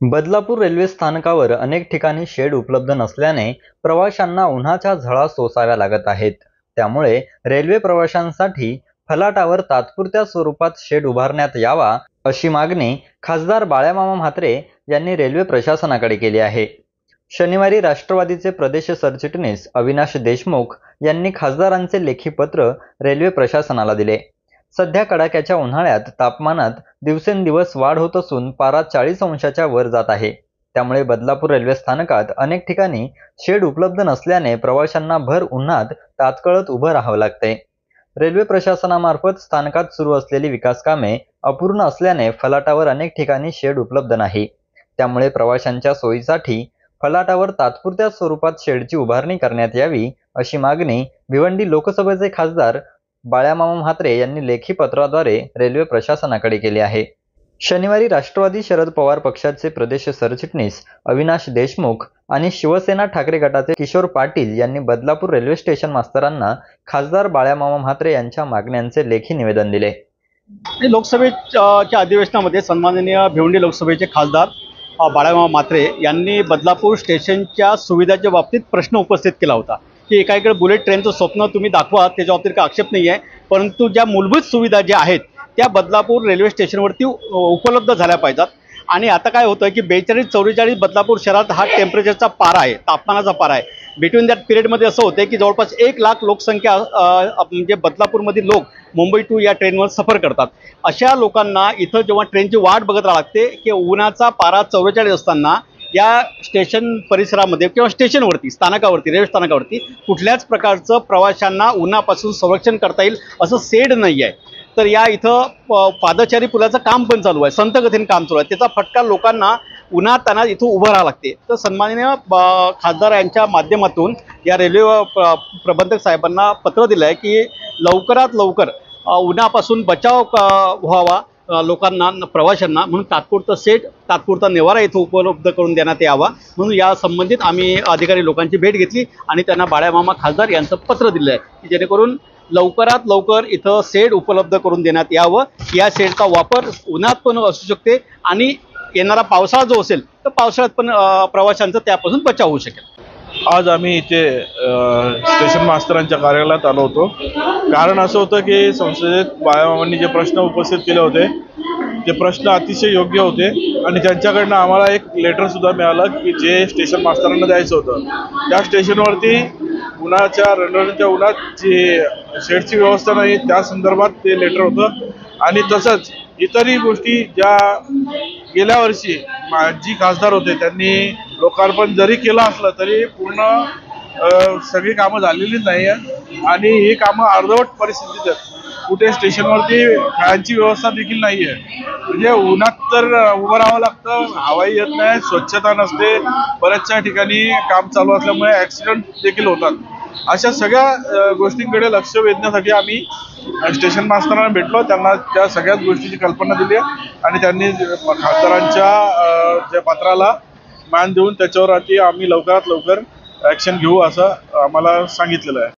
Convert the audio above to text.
Badlapur railway स्थानकावर अनेक ठिकाणी शेड उपलब्ध नसल्याने प्रवाशांना उन्हाच्या झळा सोसाव्या लागत आहेत. त्यामुळे रेल्वे प्रवाशांसाठी फलाटावर तात्पुरत्या स्वरूपात शेड उभारण्यात यावा अशी मागणी खासदार बाळामामा म्हात्रे यांनी रेल्वे प्रशासनाकडे केली आहे. शनिवारी राष्ट्रवादीचे प्रदेश सरचिटणीस अविनाश देशमुख यांनी खासदारांचे लेखी पत्र रेल्वे प्रशासनाला दिले. सध्या कडाक्याच्या उन्हाळ्यात तापमानात दिवसेंदिवस वाढ होत असून पारा 40 अंशाच्या वर जात आहे. त्यामुळे बदलापूर रेल्वे स्थानकात अनेक ठिकाणी शेड उपलब्ध नसल्याने प्रवाशांना भर उन्हात तात्कळत उभं राहावं लागतंय. रेल्वे प्रशासनामार्फत स्थानकात सुरू असलेली विकास कामे अपूर्ण असल्याने फलाटावर अनेक ठिकाणी शेड उपलब्ध नाही. त्यामुळे प्रवाशांच्या सोयीसाठी फलाटावर तात्पुरत्या स्वरूपात शेडची उभारणी करण्यात यावी अशी मागणी भिवंडी लोकसभेचे खासदार बाळामामा म्हात्रे यांनी लेखी पत्राद्वारे रेल्वे प्रशासनाकडे केली आहे. शनिवारी राष्ट्रवादी शरद पवार पक्षाचे प्रदेश सरचिटणीस अविनाश देशमुख आणि शिवसेना ठाकरे गटाचे किशोर पाटील यांनी बदलापूर रेल्वे स्टेशन मास्तरांना खासदार बाळामामा म्हात्रे यांच्या मागण्यांचे लेखी निवेदन दिले. लोकसभेच्या अधिवेशनामध्ये सन्माननीय भिवंडी लोकसभेचे खासदार बाळामामा म्हात्रे यांनी बदलापूर स्टेशनच्या सुविधाच्या बाबतीत प्रश्न उपस्थित केला होता की एकाकडे बुलेट ट्रेनचं स्वप्न तुम्ही दाखवा, त्याच्या बाबतीत काही आक्षेप नाही आहे, परंतु ज्या मूलभूत सुविधा ज्या आहेत त्या बदलापूर रेल्वे स्टेशनवरती उपलब्ध झाल्या पाहिजेत. आणि आता काय होतं की 42-44 बदलापूर शहरात हा टेम्परेचरचा पारा आहे, तापमानाचा पारा आहे. बिटवीन दॅट पिरियडमध्ये असं होतं की जवळपास 1 लाख लोकसंख्या म्हणजे बदलापूरमधील लोक मुंबई टू या ट्रेनवर सफर करतात. अशा लोकांना इथं जेव्हा ट्रेनची वाट बघत राहावं लागते की उन्हाचा पारा 44 असताना या स्टेशन परिसरामध्ये किंवा स्टेशनवरती स्थानकावरती रेल्वे स्थानकावरती कुठल्याच प्रकारचं प्रवाशांना उन्हापासून संरक्षण करता येईल असं शेड नाही आहे. तर या इथं पादचारी पुलाचं काम पण चालू आहे, संत गतीने काम चालू आहे. त्याचा फटका लोकांना उन्हातान्हात इथं उभं राहावं लागते. तर सन्माननीय खासदार यांच्या माध्यमातून या रेल्वे प्रबंधक साहेबांना पत्र दिलं आहे की लवकरात लवकर उन्हापासून बचाव व्हावा लोकांना, प्रवाशांना, म्हणून तात्पुरतं सेट, तात्पुरता निवारा इथं उपलब्ध करून देण्यात यावा. म्हणून या संबंधित आम्ही अधिकारी लोकांची भेट घेतली आणि त्यांना बाळामामा खासदार यांचं पत्र दिलं आहे की जेणेकरून लवकरात लवकर इथं शेड उपलब्ध करून देण्यात यावं. या शेडचा वापर उन्हात पण असू शकते आणि येणारा पावसाळा जो असेल तर पावसाळ्यात पण प्रवाशांचा त्यापासून बचाव होऊ शकेल. आज आम्ही इथे स्टेशन मास्तरांच्या कार्यालयात आलो होतो. कारण असं होतं की संसदेत बाळामामांनी जे प्रश्न उपस्थित केले होते ते प्रश्न अतिशय योग्य होते आणि त्यांच्याकडनं आम्हाला एक लेटरसुद्धा मिळालं की जे स्टेशन मास्तरांना द्यायचं होतं त्या स्टेशनवरती उन्हाच्या रणरणच्या उन्हात जी शेडची व्यवस्था नाही त्या संदर्भात ते लेटर होतं. आणि तसंच इतरही गोष्टी ज्या गेल्या वर्षी जी खासदार होते त्यांनी लोकार्पण जरी केलं असलं तरी पूर्ण सगळी कामं झालेलीच नाही आहे आणि ही कामं अर्धवट परिस्थितीत आहेत. कुठे स्टेशनवरती फॅनची व्यवस्था देखील नाही आहे. म्हणजे उन्हात तर उभं राहावं लागतं, हवाही येत नाही, स्वच्छता नसते, बऱ्याचशा ठिकाणी काम चालू असल्यामुळे ॲक्सिडेंट देखील होतात. अशा सगळ्या गोष्टींकडे लक्ष वेधण्यासाठी आम्ही स्टेशन मास्तरांना भेटलो, त्यांना त्या सगळ्याच गोष्टीची कल्पना दिली आणि त्यांनी खासदारांच्या ज्या पत्राला मान देऊन त्याच्यावर आम्ही लवकरात लवकर ॲक्शन घेऊ असं आम्हाला सांगितलेलं आहे.